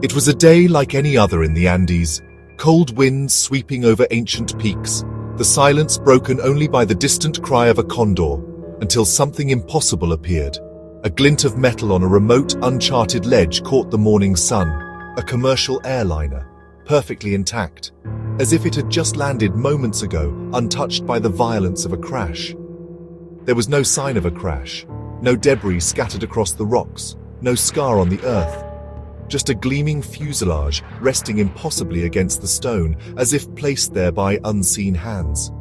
It was a day like any other in the Andes, cold winds sweeping over ancient peaks, the silence broken only by the distant cry of a condor, until something impossible appeared. A glint of metal on a remote, uncharted ledge caught the morning sun, a commercial airliner, perfectly intact, as if it had just landed moments ago, untouched by the violence of a crash. There was no sign of a crash, no debris scattered across the rocks, no scar on the earth. Just a gleaming fuselage resting impossibly against the stone, as if placed there by unseen hands.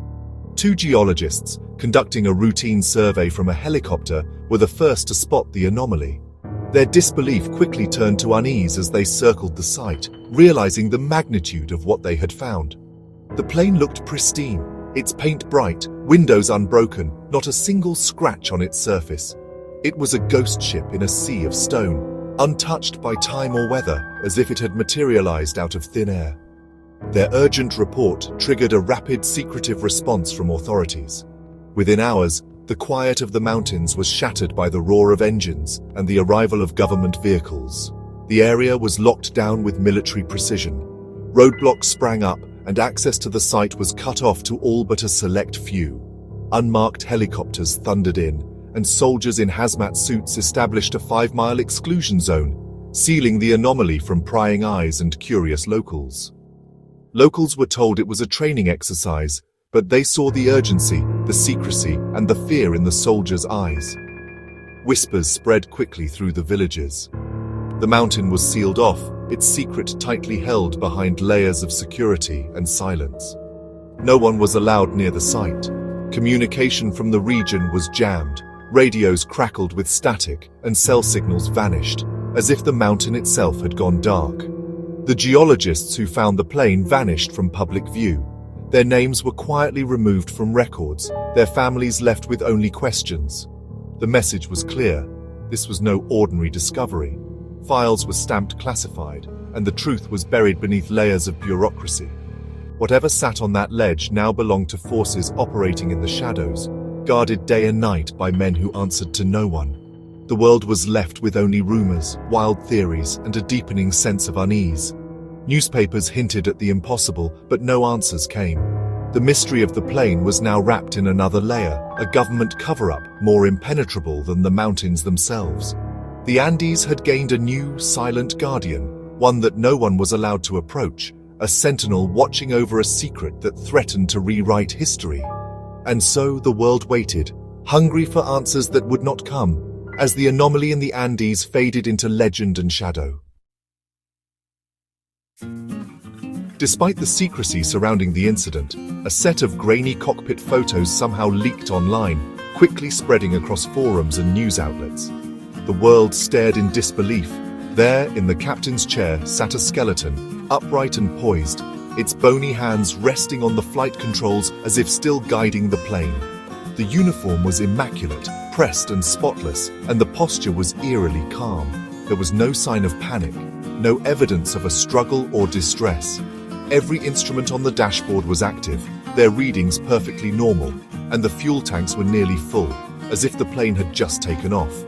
Two geologists, conducting a routine survey from a helicopter, were the first to spot the anomaly. Their disbelief quickly turned to unease as they circled the site, realizing the magnitude of what they had found. The plane looked pristine, its paint bright, windows unbroken, not a single scratch on its surface. It was a ghost ship in a sea of stone, untouched by time or weather, as if it had materialized out of thin air. Their urgent report triggered a rapid, secretive response from authorities. Within hours, the quiet of the mountains was shattered by the roar of engines and the arrival of government vehicles. The area was locked down with military precision. Roadblocks sprang up, and access to the site was cut off to all but a select few. Unmarked helicopters thundered in, and soldiers in hazmat suits established a 5-mile exclusion zone, sealing the anomaly from prying eyes and curious locals. Locals were told it was a training exercise, but they saw the urgency, the secrecy, and the fear in the soldiers' eyes. Whispers spread quickly through the villages. The mountain was sealed off, its secret tightly held behind layers of security and silence. No one was allowed near the site. Communication from the region was jammed. Radios crackled with static, and cell signals vanished, as if the mountain itself had gone dark. The geologists who found the plane vanished from public view. Their names were quietly removed from records, their families left with only questions. The message was clear. This was no ordinary discovery. Files were stamped classified, and the truth was buried beneath layers of bureaucracy. Whatever sat on that ledge now belonged to forces operating in the shadows, guarded day and night by men who answered to no one. The world was left with only rumors, wild theories, and a deepening sense of unease. Newspapers hinted at the impossible, but no answers came. The mystery of the plane was now wrapped in another layer, a government cover-up more impenetrable than the mountains themselves. The Andes had gained a new, silent guardian, one that no one was allowed to approach, a sentinel watching over a secret that threatened to rewrite history. And so the world waited, hungry for answers that would not come, as the anomaly in the Andes faded into legend and shadow. Despite the secrecy surrounding the incident, a set of grainy cockpit photos somehow leaked online, quickly spreading across forums and news outlets. The world stared in disbelief. There, in the captain's chair, sat a skeleton, upright and poised, its bony hands resting on the flight controls as if still guiding the plane. The uniform was immaculate, pressed and spotless, and the posture was eerily calm. There was no sign of panic, no evidence of a struggle or distress. Every instrument on the dashboard was active, their readings perfectly normal, and the fuel tanks were nearly full, as if the plane had just taken off.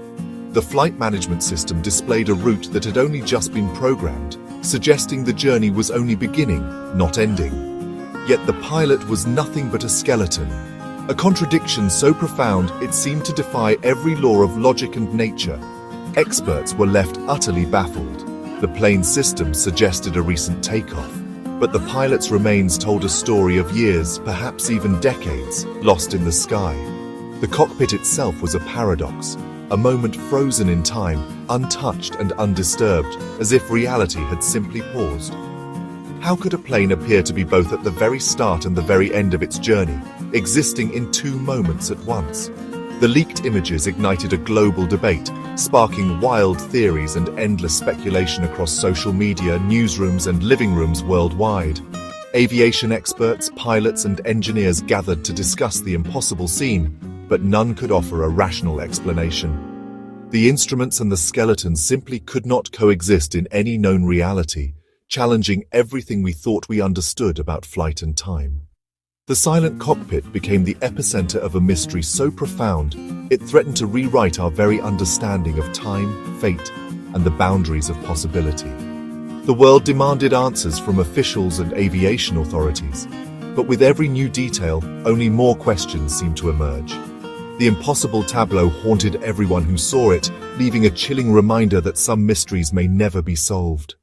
The flight management system displayed a route that had only just been programmed, suggesting the journey was only beginning, not ending. Yet the pilot was nothing but a skeleton, a contradiction so profound it seemed to defy every law of logic and nature. Experts were left utterly baffled. The plane's system suggested a recent takeoff, but the pilot's remains told a story of years, perhaps even decades, lost in the sky. The cockpit itself was a paradox, a moment frozen in time, untouched and undisturbed, as if reality had simply paused. How could a plane appear to be both at the very start and the very end of its journey, existing in two moments at once? The leaked images ignited a global debate, sparking wild theories and endless speculation across social media, newsrooms, and living rooms worldwide. Aviation experts, pilots, and engineers gathered to discuss the impossible scene, but none could offer a rational explanation. The instruments and the skeleton simply could not coexist in any known reality, challenging everything we thought we understood about flight and time. The silent cockpit became the epicenter of a mystery so profound, it threatened to rewrite our very understanding of time, fate, and the boundaries of possibility. The world demanded answers from officials and aviation authorities, but with every new detail, only more questions seemed to emerge. The impossible tableau haunted everyone who saw it, leaving a chilling reminder that some mysteries may never be solved.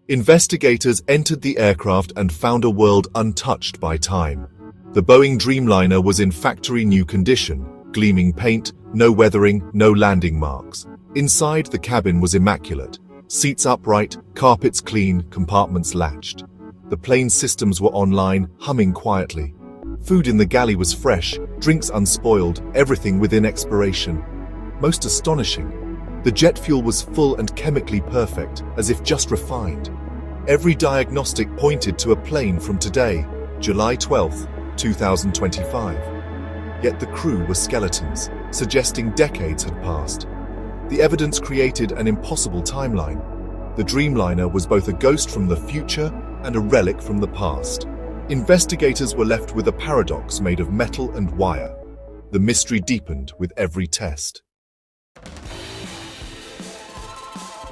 Investigators entered the aircraft and found a world untouched by time. The Boeing Dreamliner was in factory new condition, gleaming paint, no weathering, no landing marks. Inside, the cabin was immaculate. Seats upright, carpets clean, compartments latched. The plane's systems were online, humming quietly. Food in the galley was fresh, drinks unspoiled, everything within expiration. Most astonishing, the jet fuel was full and chemically perfect, as if just refined. Every diagnostic pointed to a plane from today, July 12, 2025. Yet the crew were skeletons, suggesting decades had passed. The evidence created an impossible timeline. The Dreamliner was both a ghost from the future and a relic from the past. Investigators were left with a paradox made of metal and wire. The mystery deepened with every test.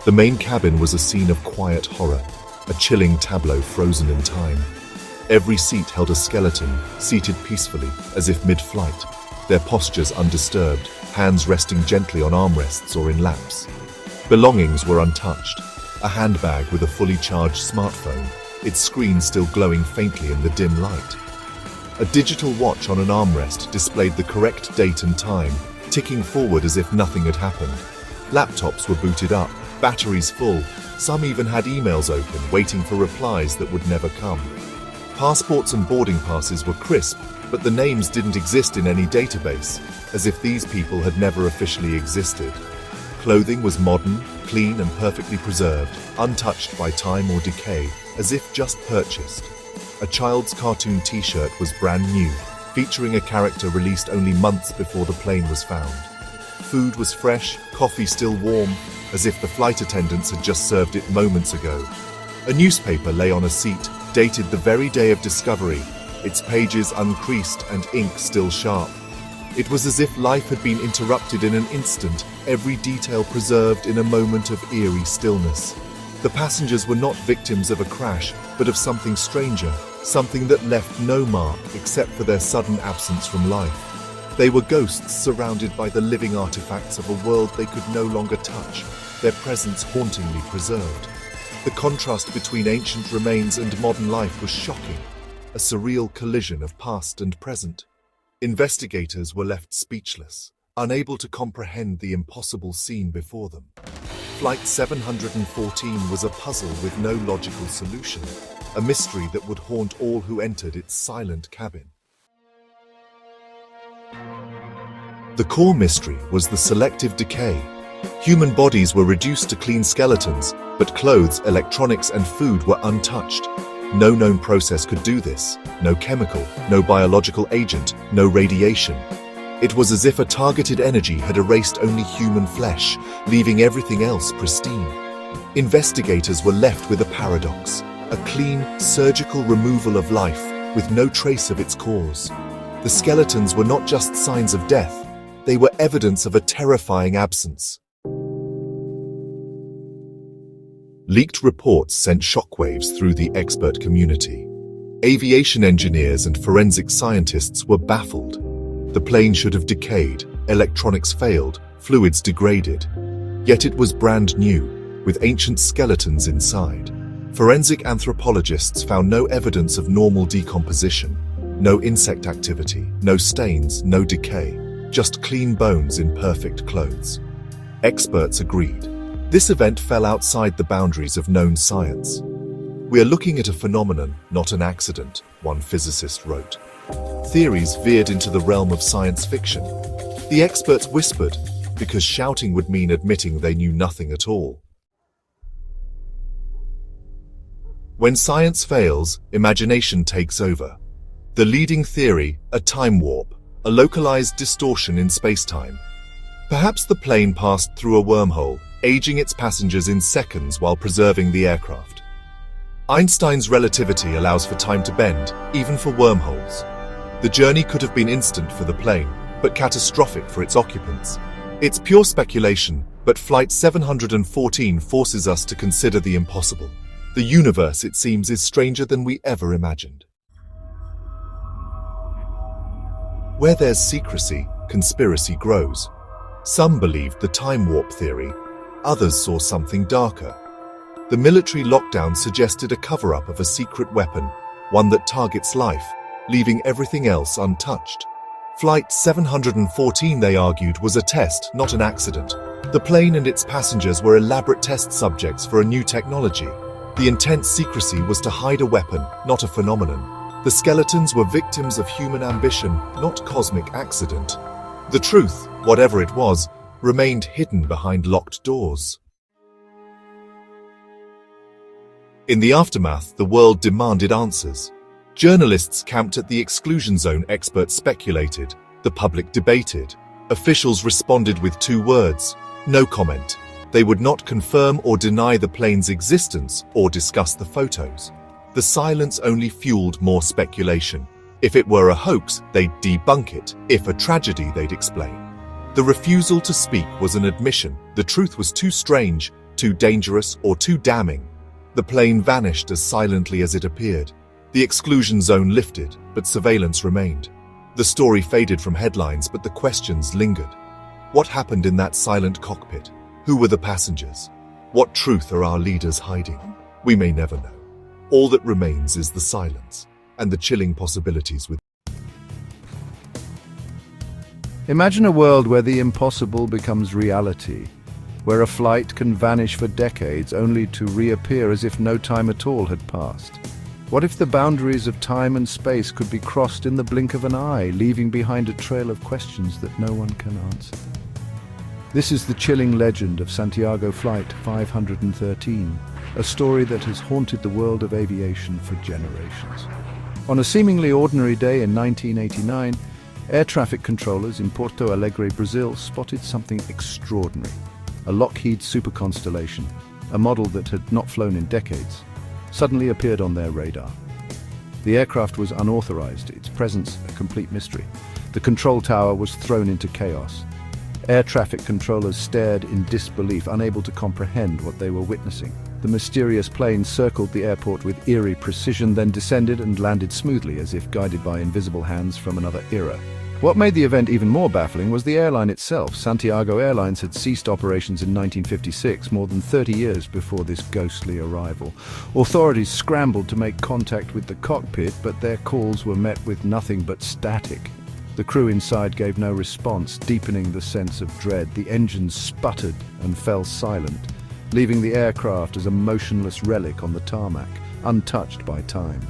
The main cabin was a scene of quiet horror, a chilling tableau frozen in time. Every seat held a skeleton, seated peacefully, as if mid-flight, their postures undisturbed, hands resting gently on armrests or in laps. Belongings were untouched, a handbag with a fully charged smartphone, its screen still glowing faintly in the dim light. A digital watch on an armrest displayed the correct date and time, ticking forward as if nothing had happened. Laptops were booted up, batteries full, some even had emails open, waiting for replies that would never come. Passports and boarding passes were crisp, but the names didn't exist in any database, as if these people had never officially existed. Clothing was modern, clean and perfectly preserved, untouched by time or decay, as if just purchased. A child's cartoon t-shirt was brand new, featuring a character released only months before the plane was found. Food was fresh, coffee still warm, as if the flight attendants had just served it moments ago. A newspaper lay on a seat, dated the very day of discovery, its pages uncreased and ink still sharp. It was as if life had been interrupted in an instant, every detail preserved in a moment of eerie stillness. The passengers were not victims of a crash, but of something stranger, something that left no mark except for their sudden absence from life. They were ghosts surrounded by the living artifacts of a world they could no longer touch, their presence hauntingly preserved. The contrast between ancient remains and modern life was shocking, a surreal collision of past and present. Investigators were left speechless, unable to comprehend the impossible scene before them. Flight 714 was a puzzle with no logical solution, a mystery that would haunt all who entered its silent cabin. The core mystery was the selective decay. Human bodies were reduced to clean skeletons, but clothes, electronics, and food were untouched. No known process could do this. No chemical, no biological agent, no radiation. It was as if a targeted energy had erased only human flesh, leaving everything else pristine. Investigators were left with a paradox, a clean, surgical removal of life, with no trace of its cause. The skeletons were not just signs of death, they were evidence of a terrifying absence. Leaked reports sent shockwaves through the expert community. Aviation engineers and forensic scientists were baffled. The plane should have decayed, electronics failed, fluids degraded. Yet it was brand new, with ancient skeletons inside. Forensic anthropologists found no evidence of normal decomposition, no insect activity, no stains, no decay, just clean bones in perfect clothes. Experts agreed. This event fell outside the boundaries of known science. "We are looking at a phenomenon, not an accident," one physicist wrote. Theories veered into the realm of science fiction. The experts whispered, because shouting would mean admitting they knew nothing at all. When science fails, imagination takes over. The leading theory, a time warp, a localized distortion in space-time. Perhaps the plane passed through a wormhole, aging its passengers in seconds while preserving the aircraft. Einstein's relativity allows for time to bend, even for wormholes. The journey could have been instant for the plane, but catastrophic for its occupants. It's pure speculation, But Flight 714 forces us to consider the impossible. The universe, it seems, is stranger than we ever imagined. Where there's secrecy, conspiracy grows. Some believed the time warp theory, others saw something darker. The military lockdown suggested a cover-up of a secret weapon, one that targets life, leaving everything else untouched. Flight 714, they argued, was a test, not an accident. The plane and its passengers were elaborate test subjects for a new technology. The intense secrecy was to hide a weapon, not a phenomenon. The skeletons were victims of human ambition, not cosmic accident. The truth, whatever it was, remained hidden behind locked doors. In the aftermath, the world demanded answers. Journalists camped at the exclusion zone, experts speculated, the public debated. Officials responded with 2 words: no comment. They would not confirm or deny the plane's existence or discuss the photos. The silence only fueled more speculation. If it were a hoax, they'd debunk it. If a tragedy, they'd explain. The refusal to speak was an admission. The truth was too strange, too dangerous, or too damning. The plane vanished as silently as it appeared. The exclusion zone lifted, but surveillance remained. The story faded from headlines, but the questions lingered. What happened in that silent cockpit? Who were the passengers? What truth are our leaders hiding? We may never know. All that remains is the silence and the chilling possibilities with. Imagine a world where the impossible becomes reality, where a flight can vanish for decades only to reappear as if no time at all had passed. What if the boundaries of time and space could be crossed in the blink of an eye, leaving behind a trail of questions that no one can answer? This is the chilling legend of Santiago Flight 513, a story that has haunted the world of aviation for generations. On a seemingly ordinary day in 1989, air traffic controllers in Porto Alegre, Brazil, spotted something extraordinary. A Lockheed Super Constellation, a model that had not flown in decades, suddenly appeared on their radar. The aircraft was unauthorized, its presence a complete mystery. The control tower was thrown into chaos. Air traffic controllers stared in disbelief, unable to comprehend what they were witnessing. The mysterious plane circled the airport with eerie precision, then descended and landed smoothly as if guided by invisible hands from another era. What made the event even more baffling was the airline itself. Santiago Airlines had ceased operations in 1956, more than 30 years before this ghostly arrival. Authorities scrambled to make contact with the cockpit, but their calls were met with nothing but static. The crew inside gave no response, deepening the sense of dread. The engines sputtered and fell silent, leaving the aircraft as a motionless relic on the tarmac, untouched by time.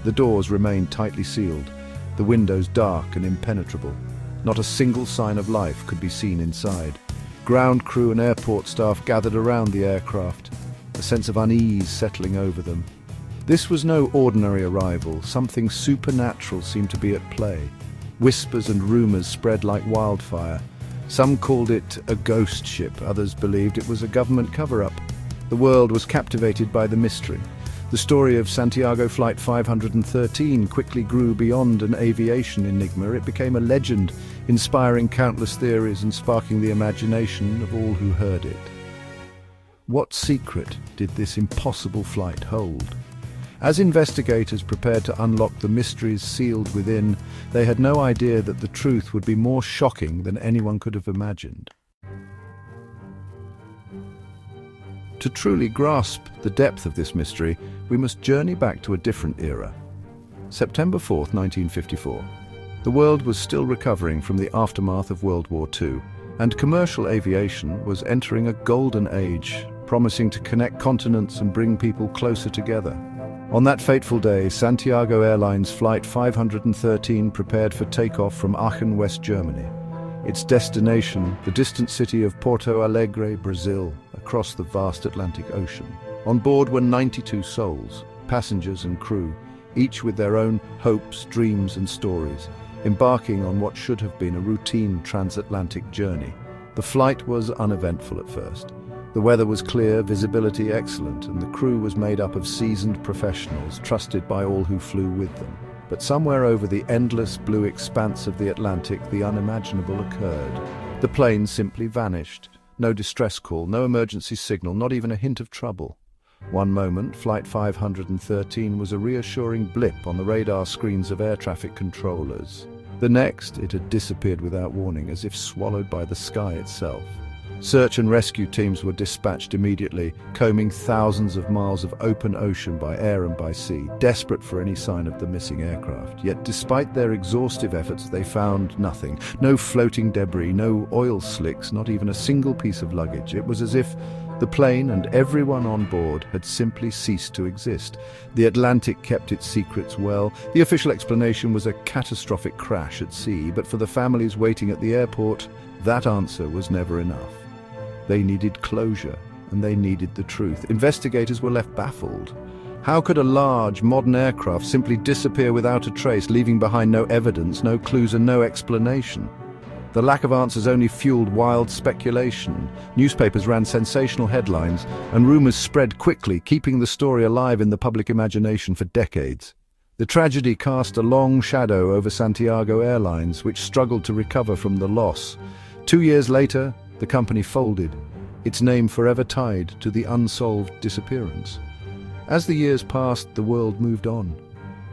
The doors remained tightly sealed, the windows dark and impenetrable. Not a single sign of life could be seen inside. Ground crew and airport staff gathered around the aircraft, a sense of unease settling over them. This was no ordinary arrival. Something supernatural seemed to be at play. Whispers and rumors spread like wildfire. Some called it a ghost ship, others believed it was a government cover-up. The world was captivated by the mystery. The story of Santiago Flight 513 quickly grew beyond an aviation enigma. It became a legend, inspiring countless theories and sparking the imagination of all who heard it. What secret did this impossible flight hold? As investigators prepared to unlock the mysteries sealed within, they had no idea that the truth would be more shocking than anyone could have imagined. To truly grasp the depth of this mystery, we must journey back to a different era. September 4th, 1954. The world was still recovering from the aftermath of World War II, and commercial aviation was entering a golden age, promising to connect continents and bring people closer together. On that fateful day, Santiago Airlines Flight 513 prepared for takeoff from Aachen, West Germany. Its destination, the distant city of Porto Alegre, Brazil, across the vast Atlantic Ocean. On board were 92 souls, passengers and crew, each with their own hopes, dreams and stories, embarking on what should have been a routine transatlantic journey. The flight was uneventful at first. The weather was clear, visibility excellent, and the crew was made up of seasoned professionals, trusted by all who flew with them. But somewhere over the endless blue expanse of the Atlantic, the unimaginable occurred. The plane simply vanished. No distress call, no emergency signal, not even a hint of trouble. One moment, Flight 513 was a reassuring blip on the radar screens of air traffic controllers. The next, it had disappeared without warning, as if swallowed by the sky itself. Search and rescue teams were dispatched immediately, combing thousands of miles of open ocean by air and by sea, desperate for any sign of the missing aircraft. Yet despite their exhaustive efforts, they found nothing. No floating debris, no oil slicks, not even a single piece of luggage. It was as if the plane and everyone on board had simply ceased to exist. The Atlantic kept its secrets well. The official explanation was a catastrophic crash at sea, but for the families waiting at the airport, that answer was never enough. They needed closure, and they needed the truth. Investigators were left baffled. How could a large, modern aircraft simply disappear without a trace, leaving behind no evidence, no clues, and no explanation? The lack of answers only fueled wild speculation. Newspapers ran sensational headlines, and rumors spread quickly, keeping the story alive in the public imagination for decades. The tragedy cast a long shadow over Santiago Airlines, which struggled to recover from the loss. 2 years later, the company folded, its name forever tied to the unsolved disappearance. As the years passed, the world moved on.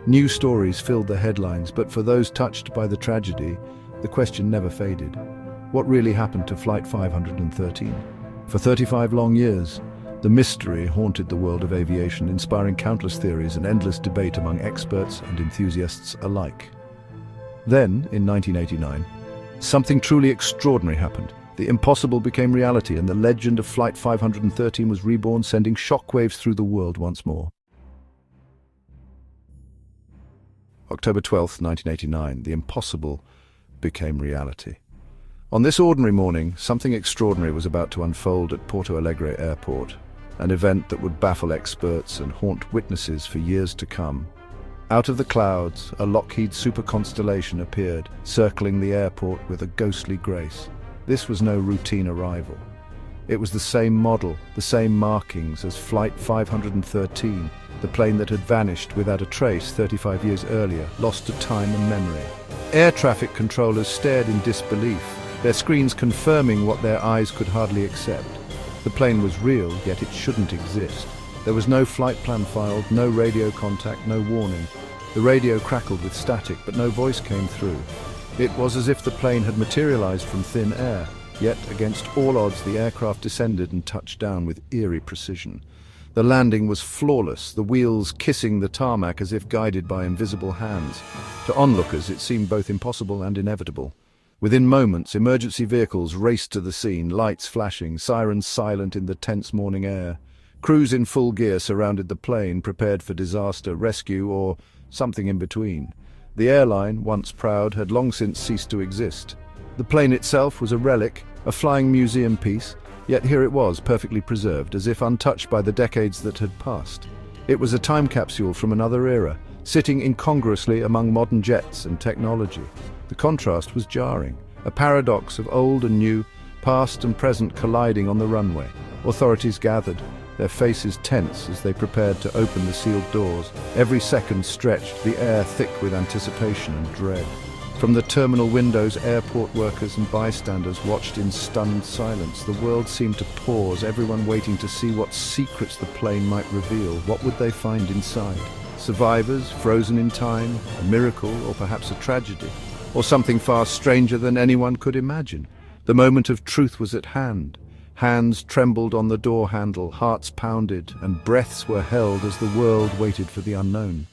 New stories filled the headlines, but for those touched by the tragedy, the question never faded. What really happened to Flight 513? For 35 long years, the mystery haunted the world of aviation, inspiring countless theories and endless debate among experts and enthusiasts alike. Then, in 1989, something truly extraordinary happened. The impossible became reality, and the legend of Flight 513 was reborn, sending shockwaves through the world once more. October 12, 1989, the impossible became reality. On this ordinary morning, something extraordinary was about to unfold at Porto Alegre Airport, an event that would baffle experts and haunt witnesses for years to come. Out of the clouds, a Lockheed super constellation appeared, circling the airport with a ghostly grace. This was no routine arrival. It was the same model, the same markings as Flight 513, the plane that had vanished without a trace 35 years earlier, lost to time and memory. Air traffic controllers stared in disbelief, their screens confirming what their eyes could hardly accept. The plane was real, yet it shouldn't exist. There was no flight plan filed, no radio contact, no warning. The radio crackled with static, but no voice came through. It was as if the plane had materialized from thin air, yet against all odds the aircraft descended and touched down with eerie precision. The landing was flawless, the wheels kissing the tarmac as if guided by invisible hands. To onlookers it seemed both impossible and inevitable. Within moments, emergency vehicles raced to the scene, lights flashing, sirens silent in the tense morning air. Crews in full gear surrounded the plane, prepared for disaster, rescue, or something in between. The airline, once proud, had long since ceased to exist. The plane itself was a relic, a flying museum piece, yet here it was, perfectly preserved, as if untouched by the decades that had passed. It was a time capsule from another era, sitting incongruously among modern jets and technology. The contrast was jarring, a paradox of old and new, past and present colliding on the runway. Authorities gathered, their faces tense as they prepared to open the sealed doors. Every second stretched, the air thick with anticipation and dread. From the terminal windows, airport workers and bystanders watched in stunned silence. The world seemed to pause, everyone waiting to see what secrets the plane might reveal. What would they find inside? Survivors, frozen in time, a miracle, or perhaps a tragedy? Or something far stranger than anyone could imagine? The moment of truth was at hand. Hands trembled on the door handle, hearts pounded, and breaths were held as the world waited for the unknown.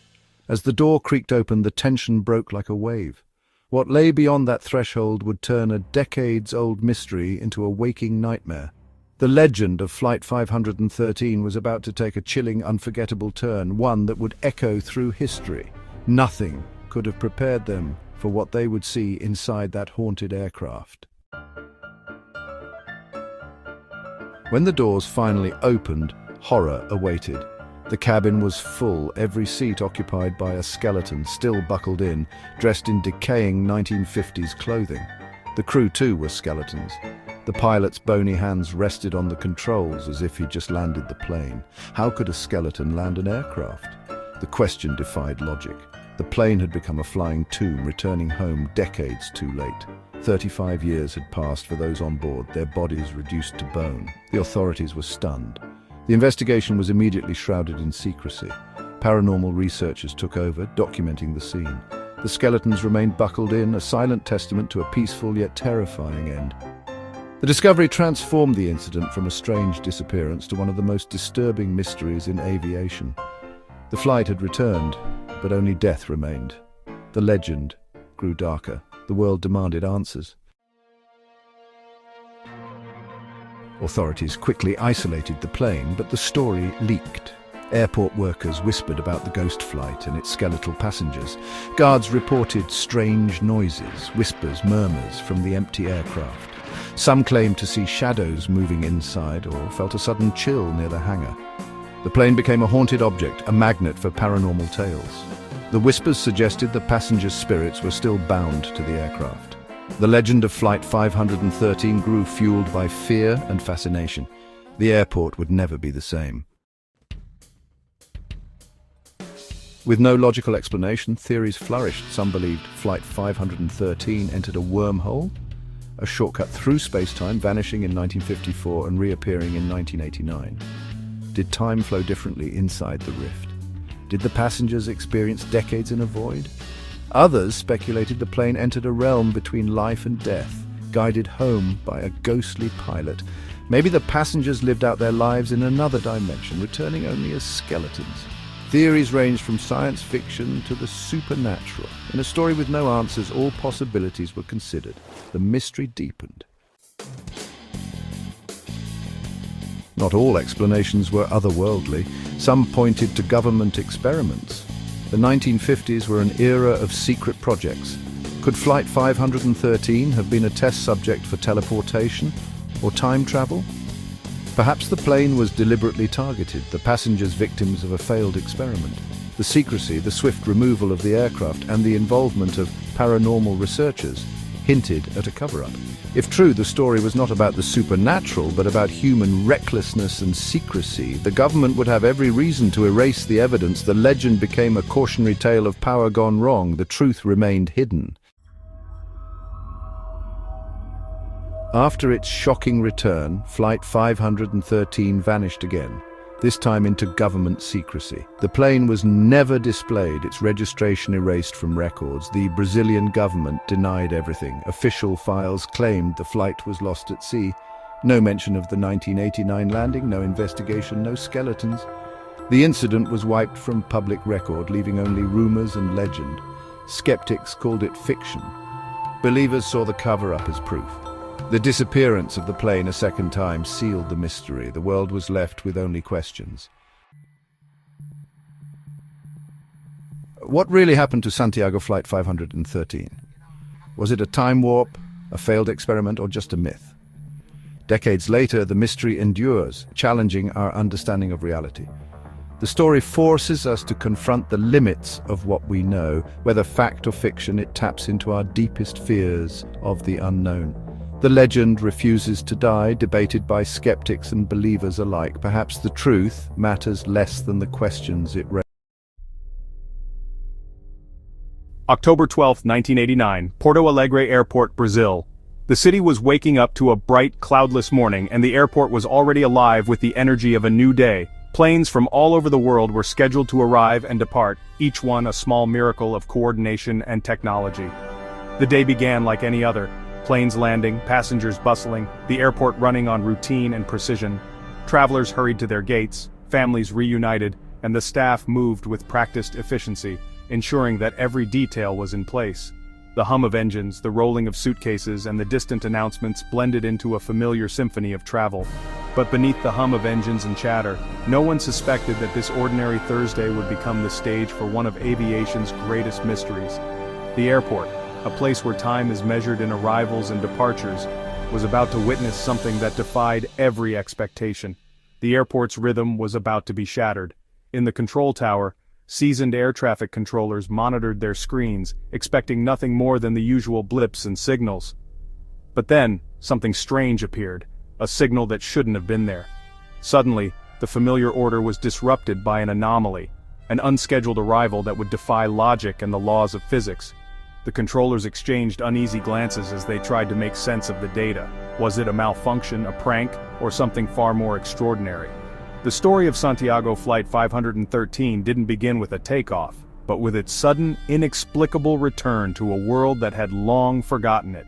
As the door creaked open, the tension broke like a wave. What lay beyond that threshold would turn a decades-old mystery into a waking nightmare. The legend of Flight 513 was about to take a chilling, unforgettable turn, one that would echo through history. Nothing could have prepared them for what they would see inside that haunted aircraft. When the doors finally opened, horror awaited. The cabin was full, every seat occupied by a skeleton, still buckled in, dressed in decaying 1950s clothing. The crew, too, were skeletons. The pilot's bony hands rested on the controls as if he'd just landed the plane. How could a skeleton land an aircraft? The question defied logic. The plane had become a flying tomb, returning home decades too late. 35 years had passed for those on board, their bodies reduced to bone. The authorities were stunned. The investigation was immediately shrouded in secrecy. Paranormal researchers took over, documenting the scene. The skeletons remained buckled in, a silent testament to a peaceful yet terrifying end. The discovery transformed the incident from a strange disappearance to one of the most disturbing mysteries in aviation. The flight had returned, but only death remained. The legend grew darker. The world demanded answers. Authorities quickly isolated the plane, but the story leaked. Airport workers whispered about the ghost flight and its skeletal passengers. Guards reported strange noises, whispers, murmurs from the empty aircraft. Some claimed to see shadows moving inside or felt a sudden chill near the hangar. The plane became a haunted object, a magnet for paranormal tales. The whispers suggested the passengers' spirits were still bound to the aircraft. The legend of Flight 513 grew, fueled by fear and fascination. The airport would never be the same. With no logical explanation, theories flourished. Some believed Flight 513 entered a wormhole, a shortcut through space-time, vanishing in 1954 and reappearing in 1989. Did time flow differently inside the rift? Did the passengers experience decades in a void? Others speculated the plane entered a realm between life and death, guided home by a ghostly pilot. Maybe the passengers lived out their lives in another dimension, returning only as skeletons. Theories ranged from science fiction to the supernatural. In a story with no answers, all possibilities were considered. The mystery deepened. Not all explanations were otherworldly. Some pointed to government experiments. The 1950s were an era of secret projects. Could Flight 513 have been a test subject for teleportation or time travel? Perhaps the plane was deliberately targeted, the passengers victims of a failed experiment. The secrecy, the swift removal of the aircraft, and the involvement of paranormal researchers hinted at a cover-up. If true, the story was not about the supernatural, but about human recklessness and secrecy. The government would have every reason to erase the evidence. The legend became a cautionary tale of power gone wrong. The truth remained hidden. After its shocking return, Flight 513 vanished again, this time into government secrecy. The plane was never displayed, its registration erased from records. The Brazilian government denied everything. Official files claimed the flight was lost at sea. No mention of the 1989 landing, no investigation, no skeletons. The incident was wiped from public record, leaving only rumors and legend. Skeptics called it fiction. Believers saw the cover-up as proof. The disappearance of the plane a second time sealed the mystery. The world was left with only questions. What really happened to Santiago Flight 513? Was it a time warp, a failed experiment, or just a myth? Decades later, the mystery endures, challenging our understanding of reality. The story forces us to confront the limits of what we know. Whether fact or fiction, it taps into our deepest fears of the unknown. The legend refuses to die, debated by skeptics and believers alike. Perhaps the truth matters less than the questions it raises. October 12, 1989, Porto Alegre Airport, Brazil. The city was waking up to a bright, cloudless morning, and the airport was already alive with the energy of a new day. Planes from all over the world were scheduled to arrive and depart, each one a small miracle of coordination and technology. The day began like any other. Planes landing, passengers bustling, the airport running on routine and precision. Travelers hurried to their gates, families reunited, and the staff moved with practiced efficiency, ensuring that every detail was in place. The hum of engines, the rolling of suitcases, and the distant announcements blended into a familiar symphony of travel. But beneath the hum of engines and chatter, no one suspected that this ordinary Thursday would become the stage for one of aviation's greatest mysteries. The airport, a place where time is measured in arrivals and departures, was about to witness something that defied every expectation. The airport's rhythm was about to be shattered. In the control tower, seasoned air traffic controllers monitored their screens, expecting nothing more than the usual blips and signals. But then, something strange appeared, a signal that shouldn't have been there. Suddenly, the familiar order was disrupted by an anomaly. an unscheduled arrival that would defy logic and the laws of physics. The controllers exchanged uneasy glances as they tried to make sense of the data. Was it a malfunction, a prank, or something far more extraordinary? The story of Santiago Flight 513 didn't begin with a takeoff, but with its sudden, inexplicable return to a world that had long forgotten it.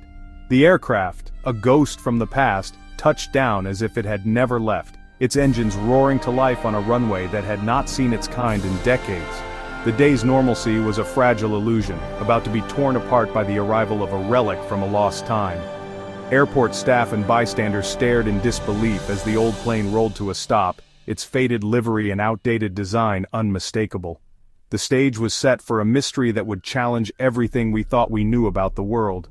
The aircraft, a ghost from the past, touched down as if it had never left, its engines roaring to life on a runway that had not seen its kind in decades. The day's normalcy was a fragile illusion, about to be torn apart by the arrival of a relic from a lost time. Airport staff and bystanders stared in disbelief as the old plane rolled to a stop, its faded livery and outdated design unmistakable. The stage was set for a mystery that would challenge everything we thought we knew about the world.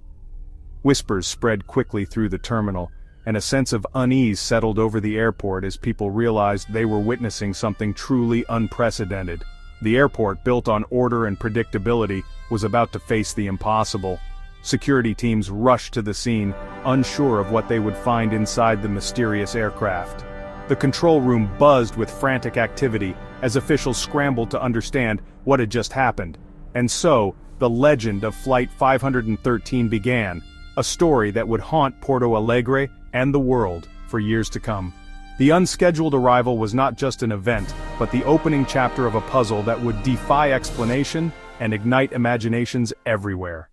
Whispers spread quickly through the terminal, and a sense of unease settled over the airport as people realized they were witnessing something truly unprecedented. The airport, built on order and predictability, was about to face the impossible. Security teams rushed to the scene, unsure of what they would find inside the mysterious aircraft. The control room buzzed with frantic activity as officials scrambled to understand what had just happened. And so, the legend of Flight 513 began, a story that would haunt Porto Alegre and the world for years to come. The unscheduled arrival was not just an event, but the opening chapter of a puzzle that would defy explanation and ignite imaginations everywhere.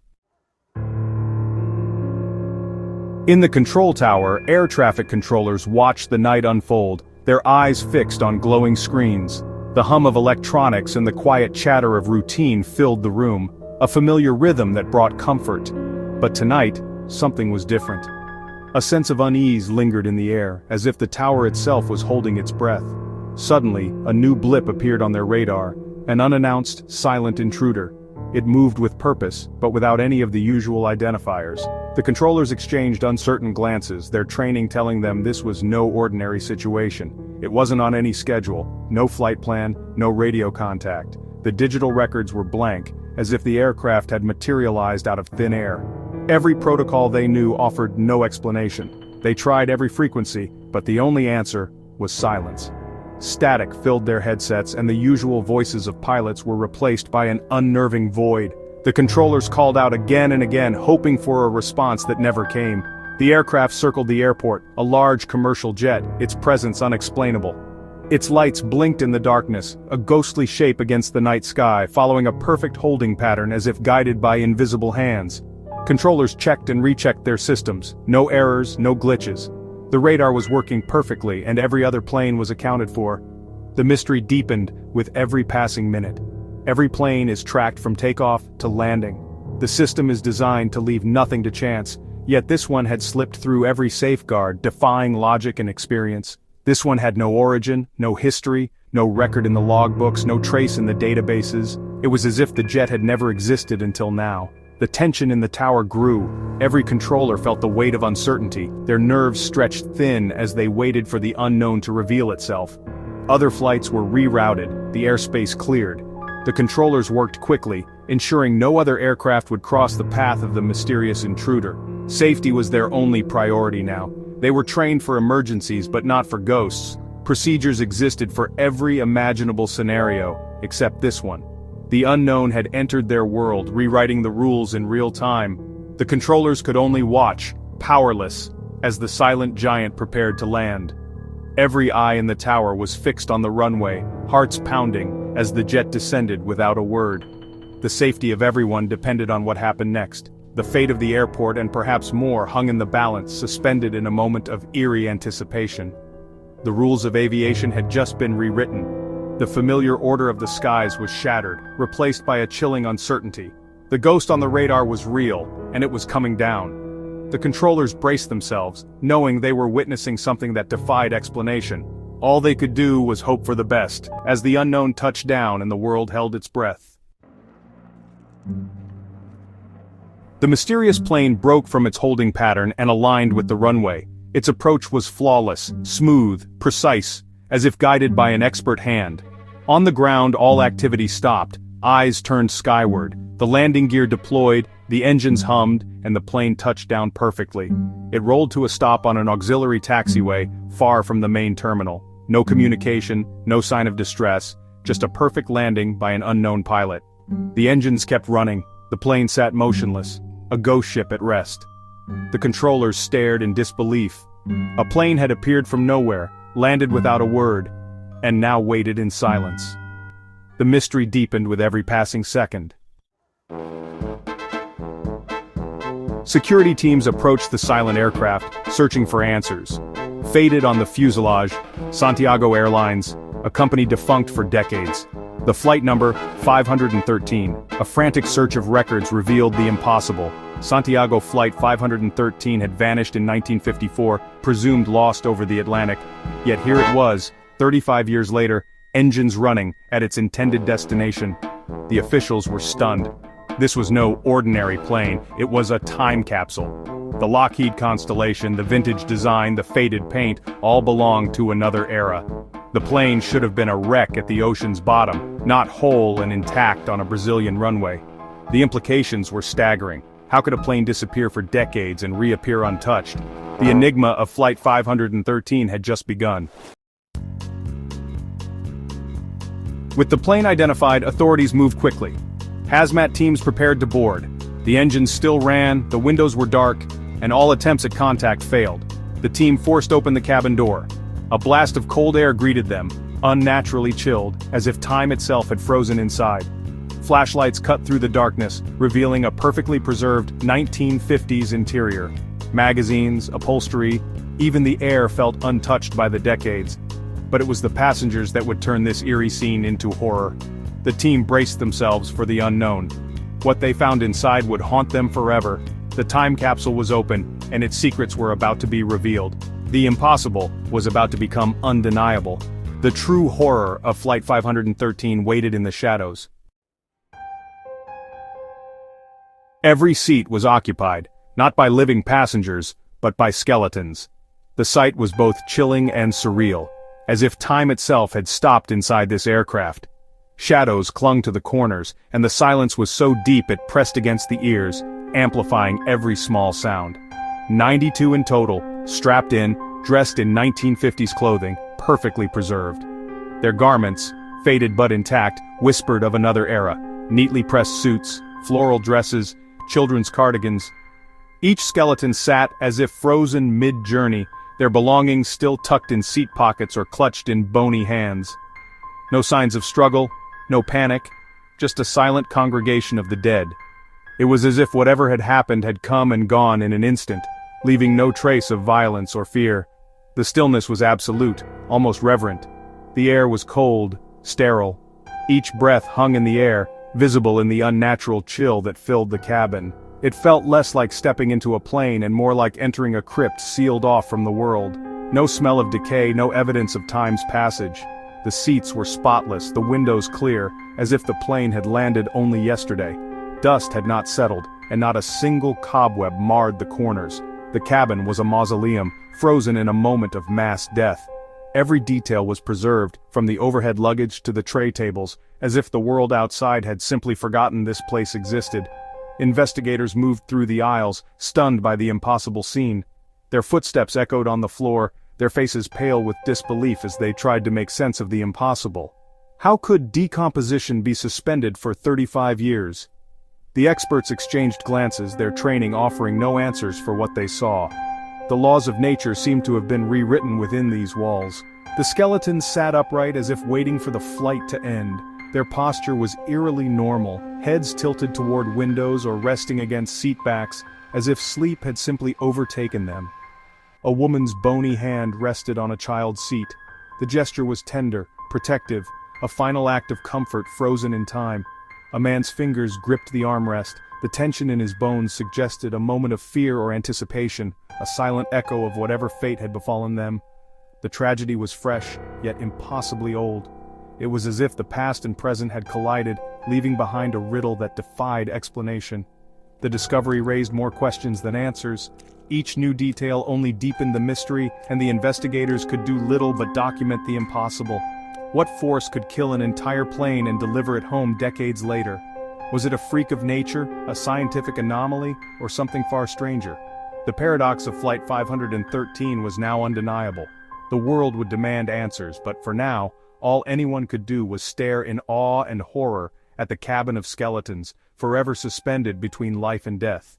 In the control tower, air traffic controllers watched the night unfold, their eyes fixed on glowing screens. The hum of electronics and the quiet chatter of routine filled the room, a familiar rhythm that brought comfort. But tonight, something was different. A sense of unease lingered in the air, as if the tower itself was holding its breath. Suddenly, a new blip appeared on their radar, an unannounced, silent intruder. It moved with purpose, but without any of the usual identifiers. The controllers exchanged uncertain glances, their training telling them this was no ordinary situation. It wasn't on any schedule, no flight plan, no radio contact. The digital records were blank, as if the aircraft had materialized out of thin air. Every protocol they knew offered no explanation. They tried every frequency, but the only answer was silence. Static filled their headsets and the usual voices of pilots were replaced by an unnerving void. The controllers called out again and again, hoping for a response that never came. The aircraft circled the airport, a large commercial jet, its presence unexplainable. Its lights blinked in the darkness, a ghostly shape against the night sky, following a perfect holding pattern as if guided by invisible hands. Controllers checked and rechecked their systems, no errors, no glitches. The radar was working perfectly and every other plane was accounted for. The mystery deepened with every passing minute. Every plane is tracked from takeoff to landing. The system is designed to leave nothing to chance, yet this one had slipped through every safeguard, defying logic and experience. This one had no origin, no history, no record in the logbooks, no trace in the databases. It was as if the jet had never existed until now. The tension in the tower grew. Every controller felt the weight of uncertainty, their nerves stretched thin as they waited for the unknown to reveal itself. Other flights were rerouted, the airspace cleared. The controllers worked quickly, ensuring no other aircraft would cross the path of the mysterious intruder. Safety was their only priority now. They were trained for emergencies but not for ghosts. Procedures existed for every imaginable scenario, except this one. The unknown had entered their world, rewriting the rules in real time. The controllers could only watch, powerless, as the silent giant prepared to land. Every eye in the tower was fixed on the runway, hearts pounding, as the jet descended without a word. The safety of everyone depended on what happened next. The fate of the airport and perhaps more hung in the balance, suspended in a moment of eerie anticipation. The rules of aviation had just been rewritten. The familiar order of the skies was shattered, replaced by a chilling uncertainty. The ghost on the radar was real, and it was coming down. The controllers braced themselves, knowing they were witnessing something that defied explanation. All they could do was hope for the best, as the unknown touched down and the world held its breath. The mysterious plane broke from its holding pattern and aligned with the runway. Its approach was flawless, smooth, precise, as if guided by an expert hand. On the ground, all activity stopped, eyes turned skyward, the landing gear deployed, the engines hummed, and the plane touched down perfectly. It rolled to a stop on an auxiliary taxiway, far from the main terminal. No communication, no sign of distress, just a perfect landing by an unknown pilot. The engines kept running, the plane sat motionless, a ghost ship at rest. The controllers stared in disbelief. A plane had appeared from nowhere, landed without a word, and now waited in silence. The mystery deepened with every passing second. Security teams approached the silent aircraft, searching for answers. Faded on the fuselage, Santiago Airlines, a company defunct for decades. The flight number, 513. A frantic search of records revealed the impossible. Santiago Flight 513 had vanished in 1954, presumed lost over the Atlantic. Yet here it was, 35 years later, engines running at its intended destination. The officials were stunned. This was no ordinary plane, it was a time capsule. The Lockheed Constellation, the vintage design, the faded paint, all belonged to another era. The plane should have been a wreck at the ocean's bottom, not whole and intact on a Brazilian runway. The implications were staggering. How could a plane disappear for decades and reappear untouched? The enigma of Flight 513 had just begun. With the plane identified, authorities moved quickly. Hazmat teams prepared to board. The engines still ran, the windows were dark, and all attempts at contact failed. The team forced open the cabin door. A blast of cold air greeted them, unnaturally chilled, as if time itself had frozen inside. Flashlights cut through the darkness, revealing a perfectly preserved 1950s interior. Magazines, upholstery, even the air felt untouched by the decades. But it was the passengers that would turn this eerie scene into horror. The team braced themselves for the unknown. What they found inside would haunt them forever. The time capsule was open, and its secrets were about to be revealed. The impossible was about to become undeniable. The true horror of Flight 513 waited in the shadows. Every seat was occupied, not by living passengers, but by skeletons. The sight was both chilling and surreal, as if time itself had stopped inside this aircraft. Shadows clung to the corners, and the silence was so deep it pressed against the ears, amplifying every small sound. 92 in total, strapped in, dressed in 1950s clothing, perfectly preserved. Their garments, faded but intact, whispered of another era. Neatly pressed suits, floral dresses, children's cardigans. Each skeleton sat as if frozen mid-journey, their belongings still tucked in seat pockets or clutched in bony hands. No signs of struggle, no panic, just a silent congregation of the dead. It was as if whatever had happened had come and gone in an instant, leaving no trace of violence or fear. The stillness was absolute, almost reverent. The air was cold, sterile. Each breath hung in the air, visible in the unnatural chill that filled the cabin. It felt less like stepping into a plane and more like entering a crypt sealed off from the world. No smell of decay, no evidence of time's passage. The seats were spotless, the windows clear, as if the plane had landed only yesterday. Dust had not settled, and not a single cobweb marred the corners. The cabin was a mausoleum, frozen in a moment of mass death. Every detail was preserved, from the overhead luggage to the tray tables, as if the world outside had simply forgotten this place existed. Investigators moved through the aisles, stunned by the impossible scene. Their footsteps echoed on the floor, their faces pale with disbelief as they tried to make sense of the impossible. How could decomposition be suspended for 35 years? The experts exchanged glances, their training offering no answers for what they saw. The laws of nature seemed to have been rewritten within these walls. The skeletons sat upright as if waiting for the flight to end. Their posture was eerily normal, heads tilted toward windows or resting against seat backs, as if sleep had simply overtaken them. A woman's bony hand rested on a child's seat. The gesture was tender, protective, a final act of comfort frozen in time. A man's fingers gripped the armrest. The tension in his bones suggested a moment of fear or anticipation, a silent echo of whatever fate had befallen them. The tragedy was fresh, yet impossibly old. It was as if the past and present had collided, leaving behind a riddle that defied explanation. The discovery raised more questions than answers. Each new detail only deepened the mystery, and the investigators could do little but document the impossible. What force could kill an entire plane and deliver it home decades later? Was it a freak of nature, a scientific anomaly, or something far stranger? The paradox of Flight 513 was now undeniable. The world would demand answers, but for now, all anyone could do was stare in awe and horror at the cabin of skeletons, forever suspended between life and death.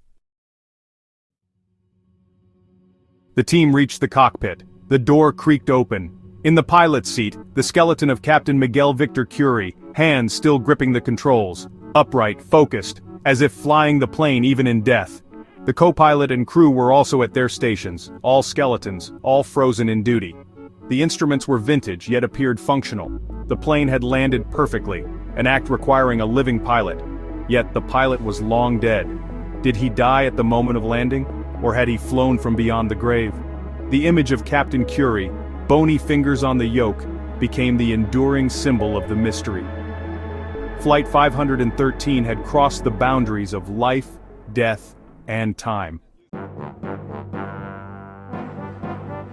The team reached the cockpit. The door creaked open. In the pilot's seat, the skeleton of Captain Miguel Victor Curie, hands still gripping the controls, upright, focused, as if flying the plane even in death. The co-pilot and crew were also at their stations, all skeletons, all frozen in duty. The instruments were vintage, yet appeared functional. The plane had landed perfectly, an act requiring a living pilot. Yet the pilot was long dead. Did he die at the moment of landing, or had he flown from beyond the grave? The image of Captain Curie, bony fingers on the yoke, became the enduring symbol of the mystery. Flight 513 had crossed the boundaries of life, death, and time.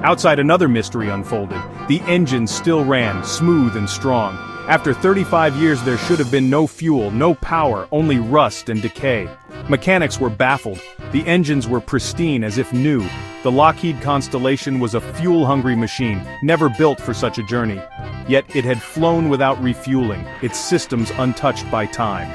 Outside, another mystery unfolded. The engines still ran, smooth and strong. After 35 years there should have been no fuel, no power, only rust and decay. Mechanics were baffled. The engines were pristine as if new. The Lockheed Constellation was a fuel-hungry machine, never built for such a journey. Yet it had flown without refueling, its systems untouched by time.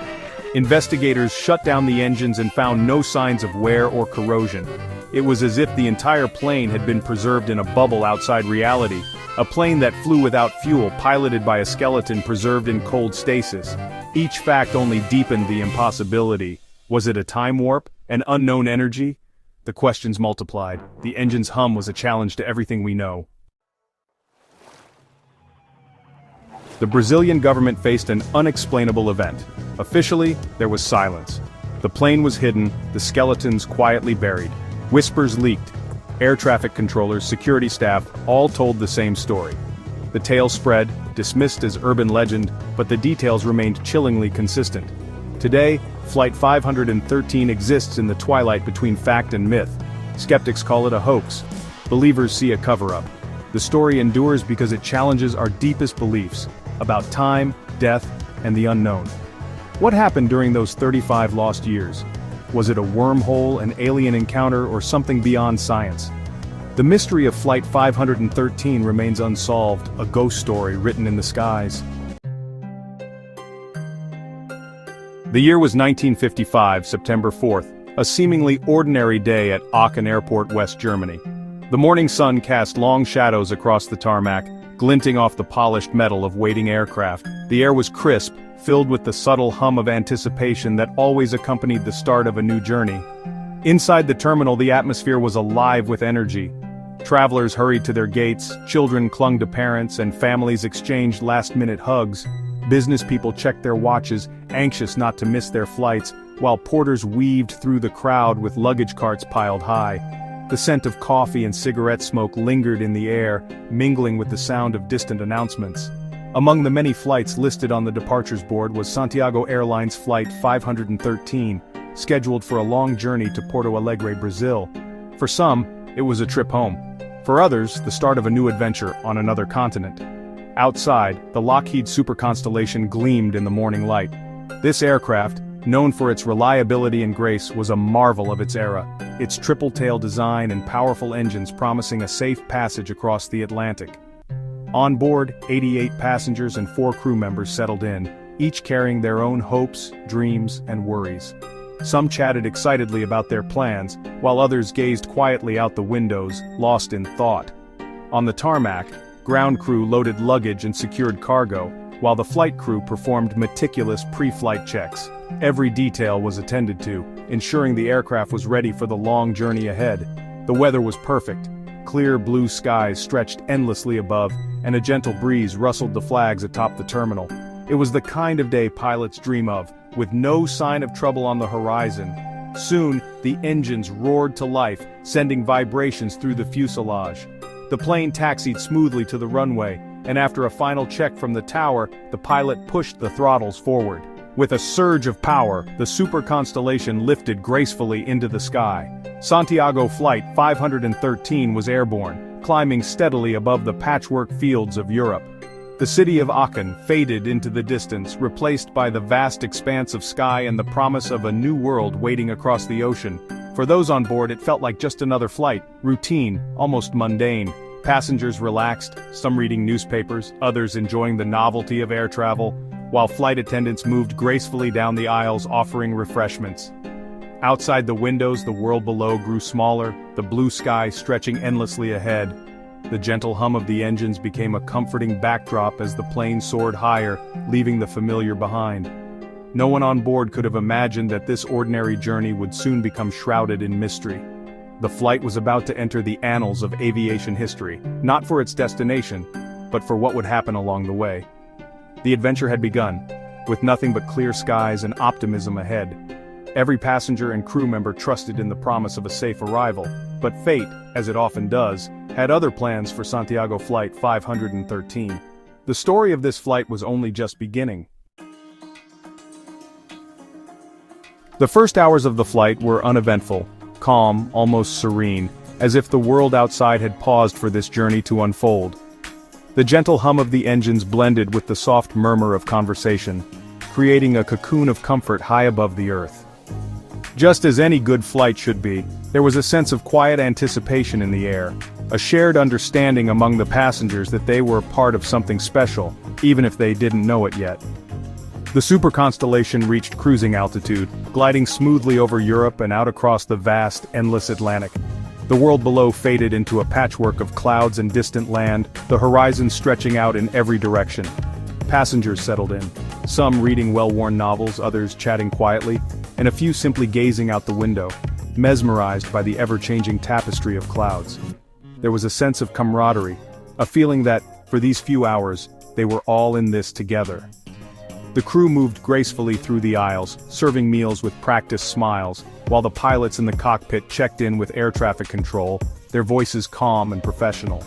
Investigators shut down the engines and found no signs of wear or corrosion. It was as if the entire plane had been preserved in a bubble outside reality, a plane that flew without fuel, piloted by a skeleton preserved in cold stasis. Each fact only deepened the impossibility. Was it a time warp? An unknown energy? The questions multiplied. The engine's hum was a challenge to everything we know. The Brazilian government faced an unexplainable event. Officially, there was silence. The plane was hidden, the skeletons quietly buried. Whispers leaked. Air traffic controllers, security staff, all told the same story. The tale spread, dismissed as urban legend, but the details remained chillingly consistent. Today, Flight 513 exists in the twilight between fact and myth. Skeptics call it a hoax. Believers see a cover-up. The story endures because it challenges our deepest beliefs about time, death, and the unknown. What happened during those 35 lost years? Was it a wormhole, an alien encounter, or something beyond science? The mystery of Flight 513 remains unsolved, a ghost story written in the skies. The year was 1955, September 4th, a seemingly ordinary day at Aachen Airport, West Germany. The morning sun cast long shadows across the tarmac, glinting off the polished metal of waiting aircraft. The air was crisp, filled with the subtle hum of anticipation that always accompanied the start of a new journey. Inside the terminal, the atmosphere was alive with energy. Travelers hurried to their gates, children clung to parents, and families exchanged last-minute hugs. Business people checked their watches, anxious not to miss their flights, while porters weaved through the crowd with luggage carts piled high. The scent of coffee and cigarette smoke lingered in the air, mingling with the sound of distant announcements. Among the many flights listed on the departures board was Santiago Airlines Flight 513, scheduled for a long journey to Porto Alegre, Brazil. For some, it was a trip home. For others, the start of a new adventure on another continent. Outside, the Lockheed Super Constellation gleamed in the morning light. This aircraft, known for its reliability and grace, was a marvel of its era, its triple-tail design and powerful engines promising a safe passage across the Atlantic. On board, 88 passengers and 4 crew members settled in, each carrying their own hopes, dreams, and worries. Some chatted excitedly about their plans, while others gazed quietly out the windows, lost in thought. On the tarmac, ground crew loaded luggage and secured cargo, while the flight crew performed meticulous pre-flight checks. Every detail was attended to, ensuring the aircraft was ready for the long journey ahead. The weather was perfect. Clear blue skies stretched endlessly above, and a gentle breeze rustled the flags atop the terminal. It was the kind of day pilots dream of, with no sign of trouble on the horizon. Soon, the engines roared to life, sending vibrations through the fuselage. The plane taxied smoothly to the runway, and after a final check from the tower, the pilot pushed the throttles forward. With a surge of power, the Super Constellation lifted gracefully into the sky. Santiago Flight 513 was airborne, climbing steadily above the patchwork fields of Europe. The city of Aachen faded into the distance, replaced by the vast expanse of sky and the promise of a new world waiting across the ocean. For those on board, it felt like just another flight, routine, almost mundane. Passengers relaxed, some reading newspapers, others enjoying the novelty of air travel, while flight attendants moved gracefully down the aisles offering refreshments. Outside the windows, the world below grew smaller, the blue sky stretching endlessly ahead. The gentle hum of the engines became a comforting backdrop as the plane soared higher, leaving the familiar behind. No one on board could have imagined that this ordinary journey would soon become shrouded in mystery. The flight was about to enter the annals of aviation history, not for its destination, but for what would happen along the way. The adventure had begun, with nothing but clear skies and optimism ahead. Every passenger and crew member trusted in the promise of a safe arrival, but fate, as it often does, had other plans for Santiago Flight 513. The story of this flight was only just beginning. The first hours of the flight were uneventful, calm, almost serene, as if the world outside had paused for this journey to unfold. The gentle hum of the engines blended with the soft murmur of conversation, creating a cocoon of comfort high above the earth. Just as any good flight should be, there was a sense of quiet anticipation in the air, a shared understanding among the passengers that they were part of something special, even if they didn't know it yet. The super constellation reached cruising altitude, gliding smoothly over Europe and out across the vast, endless Atlantic. The world below faded into a patchwork of clouds and distant land, the horizon stretching out in every direction. Passengers settled in, some reading well-worn novels, others chatting quietly, and a few simply gazing out the window, mesmerized by the ever-changing tapestry of clouds. There was a sense of camaraderie, a feeling that, for these few hours, they were all in this together. The crew moved gracefully through the aisles, serving meals with practiced smiles, while the pilots in the cockpit checked in with air traffic control, their voices calm and professional.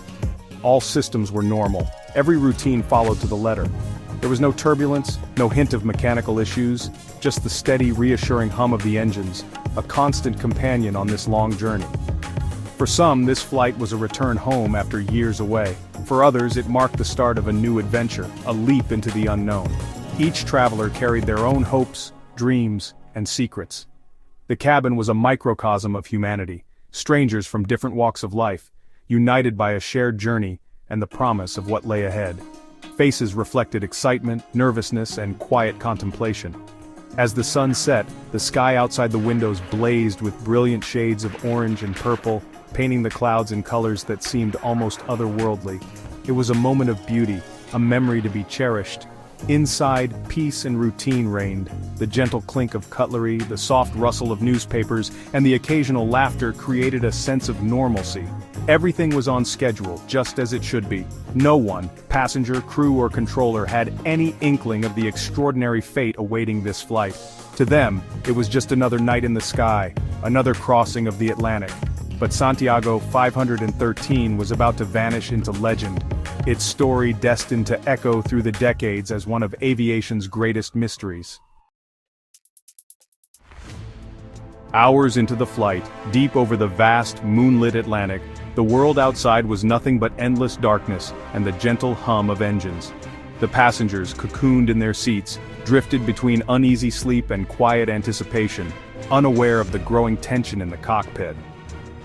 All systems were normal, every routine followed to the letter. There was no turbulence, no hint of mechanical issues, just the steady, reassuring hum of the engines, a constant companion on this long journey. For some, this flight was a return home after years away. For others, it marked the start of a new adventure, a leap into the unknown. Each traveler carried their own hopes, dreams, and secrets. The cabin was a microcosm of humanity, strangers from different walks of life, united by a shared journey and the promise of what lay ahead. Faces reflected excitement, nervousness, and quiet contemplation. As the sun set, the sky outside the windows blazed with brilliant shades of orange and purple, painting the clouds in colors that seemed almost otherworldly. It was a moment of beauty, a memory to be cherished. Inside, peace and routine reigned. The gentle clink of cutlery, the soft rustle of newspapers, and the occasional laughter created a sense of normalcy. Everything was on schedule, just as it should be. No one, passenger, crew, or controller, had any inkling of the extraordinary fate awaiting this flight. To them, it was just another night in the sky, another crossing of the Atlantic. But Santiago 513 was about to vanish into legend, its story destined to echo through the decades as one of aviation's greatest mysteries. Hours into the flight, deep over the vast, moonlit Atlantic, the world outside was nothing but endless darkness and the gentle hum of engines. The passengers, cocooned in their seats, drifted between uneasy sleep and quiet anticipation, unaware of the growing tension in the cockpit.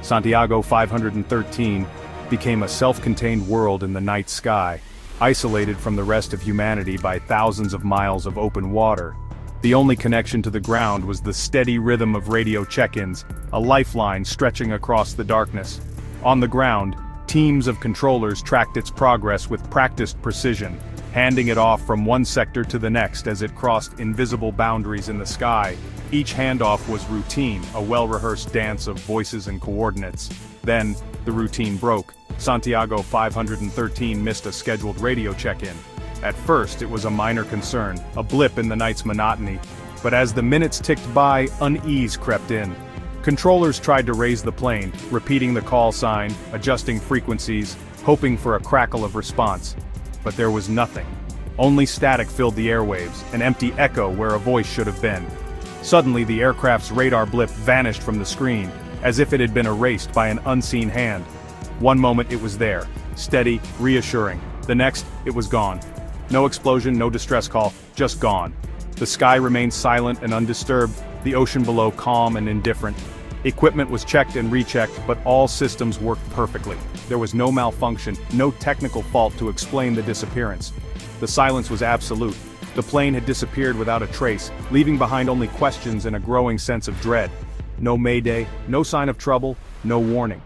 Santiago 513 became a self-contained world in the night sky, isolated from the rest of humanity by thousands of miles of open water. The only connection to the ground was the steady rhythm of radio check-ins, a lifeline stretching across the darkness. On the ground, teams of controllers tracked its progress with practiced precision, handing it off from one sector to the next as it crossed invisible boundaries in the sky. Each handoff was routine, a well-rehearsed dance of voices and coordinates. Then, the routine broke. Santiago 513 missed a scheduled radio check-in. At first, it was a minor concern, a blip in the night's monotony. But as the minutes ticked by, unease crept in. Controllers tried to raise the plane, repeating the call sign, adjusting frequencies, hoping for a crackle of response. But there was nothing. Only static filled the airwaves, an empty echo where a voice should have been. Suddenly, the aircraft's radar blip vanished from the screen, as if it had been erased by an unseen hand. One moment it was there, steady, reassuring. The next, it was gone. No explosion, no distress call, just gone. The sky remained silent and undisturbed, the ocean below calm and indifferent. Equipment was checked and rechecked, but all systems worked perfectly. There was no malfunction, no technical fault to explain the disappearance. The silence was absolute. The plane had disappeared without a trace, leaving behind only questions and a growing sense of dread. No mayday, no sign of trouble, no warning.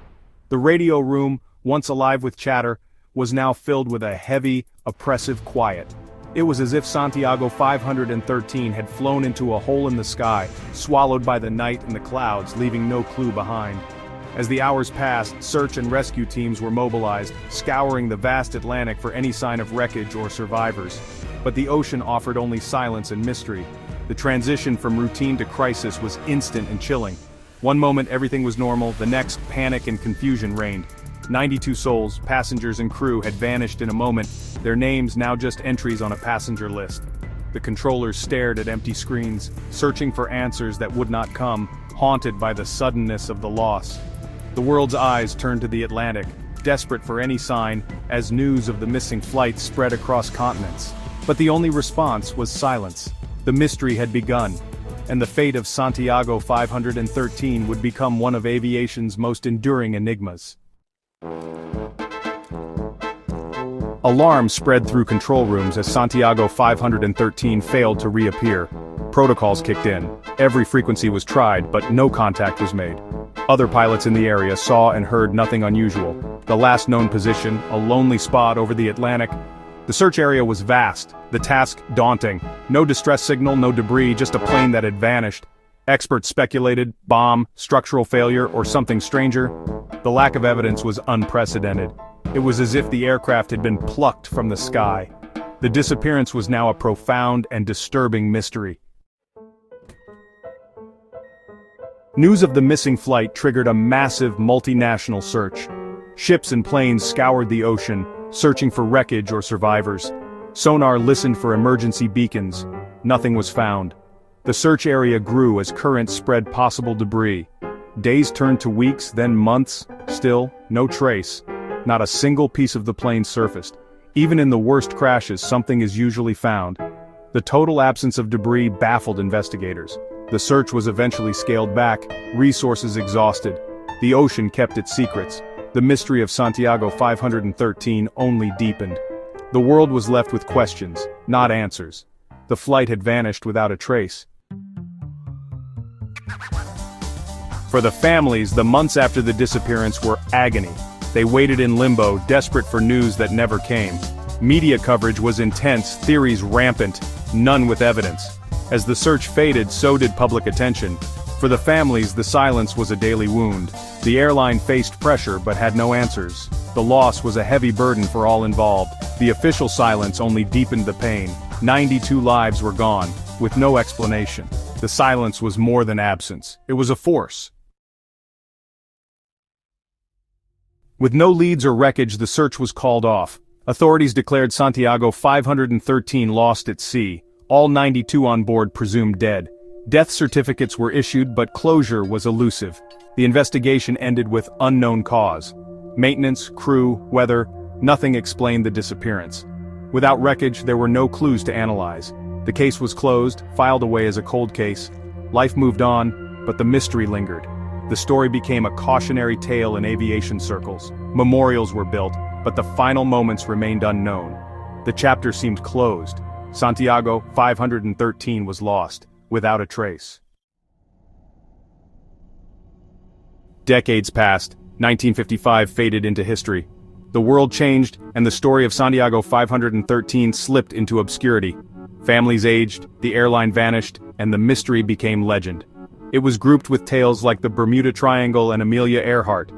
The radio room, once alive with chatter, was now filled with a heavy, oppressive quiet. It was as if Santiago 513 had flown into a hole in the sky, swallowed by the night and the clouds, leaving no clue behind. As the hours passed, search and rescue teams were mobilized, scouring the vast Atlantic for any sign of wreckage or survivors. But the ocean offered only silence and mystery. The transition from routine to crisis was instant and chilling. One moment everything was normal, the next panic and confusion reigned. 92 souls, passengers and crew, had vanished in a moment, their names now just entries on a passenger list. The controllers stared at empty screens, searching for answers that would not come, haunted by the suddenness of the loss. The world's eyes turned to the Atlantic, desperate for any sign, as news of the missing flight spread across continents. But the only response was silence. The mystery had begun, and the fate of Santiago 513 would become one of aviation's most enduring enigmas. Alarm spread through control rooms as Santiago 513 failed to reappear. Protocols kicked in. Every frequency was tried, but no contact was made. Other pilots in the area saw and heard nothing unusual. The last known position, a lonely spot over the Atlantic. The search area was vast, the task daunting. No distress signal, no debris, just a plane that had vanished. Experts speculated, bomb, structural failure, or something stranger. The lack of evidence was unprecedented. It was as if the aircraft had been plucked from the sky. The disappearance was now a profound and disturbing mystery. News of the missing flight triggered a massive multinational search. Ships and planes scoured the ocean, searching for wreckage or survivors. Sonar listened for emergency beacons. Nothing was found. The search area grew as currents spread possible debris. Days turned to weeks, then months. Still, no trace. Not a single piece of the plane surfaced. Even in the worst crashes, something is usually found. The total absence of debris baffled investigators. The search was eventually scaled back, resources exhausted. The ocean kept its secrets. The mystery of Santiago 513 only deepened. The world was left with questions, not answers. The flight had vanished without a trace. For the families, the months after the disappearance were agony. They waited in limbo, desperate for news that never came. Media coverage was intense, theories rampant, none with evidence. As the search faded, so did public attention. For the families, the silence was a daily wound. The airline faced pressure but had no answers. The loss was a heavy burden for all involved. The official silence only deepened the pain. 92 lives were gone, with no explanation. The silence was more than absence. It was a force. With no leads or wreckage, the search was called off. Authorities declared Santiago 513 lost at sea, all 92 on board presumed dead. Death certificates were issued, but closure was elusive. The investigation ended with unknown cause. Maintenance, crew, weather, nothing explained the disappearance. Without wreckage, there were no clues to analyze. The case was closed, filed away as a cold case. Life moved on, but the mystery lingered. The story became a cautionary tale in aviation circles. Memorials were built, but the final moments remained unknown. The chapter seemed closed. Santiago 513 was lost, without a trace. Decades passed. 1955 faded into history. The world changed, and the story of Santiago 513 slipped into obscurity. Families aged, the airline vanished, and the mystery became legend. It was grouped with tales like the Bermuda Triangle and Amelia Earhart.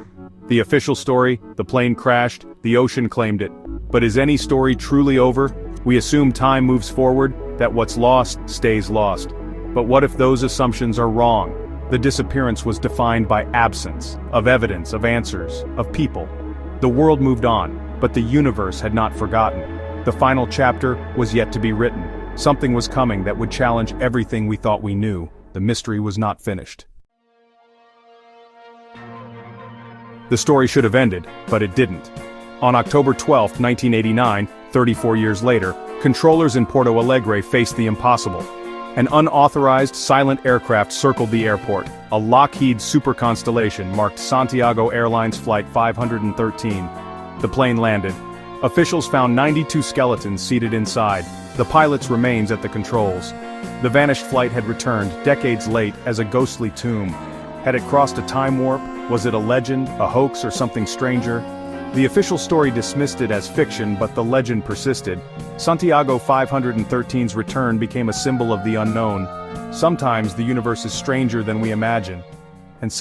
The official story, the plane crashed, the ocean claimed it. But is any story truly over? We assume time moves forward, that what's lost stays lost. But what if those assumptions are wrong? The disappearance was defined by absence, of evidence, of answers, of people. The world moved on, but the universe had not forgotten. The final chapter was yet to be written. Something was coming that would challenge everything we thought we knew. The mystery was not finished. The story should have ended, but it didn't. On October 12, 1989, 34 years later, controllers in Porto Alegre faced the impossible. An unauthorized, silent aircraft circled the airport. A Lockheed Super Constellation marked Santiago Airlines Flight 513. The plane landed. Officials found 92 skeletons seated inside, the pilot's remains at the controls. The vanished flight had returned, decades late, as a ghostly tomb. Had it crossed a time warp? Was it a legend, a hoax, or something stranger? The official story dismissed it as fiction, but the legend persisted. Santiago 513's return became a symbol of the unknown. Sometimes the universe is stranger than we imagine. And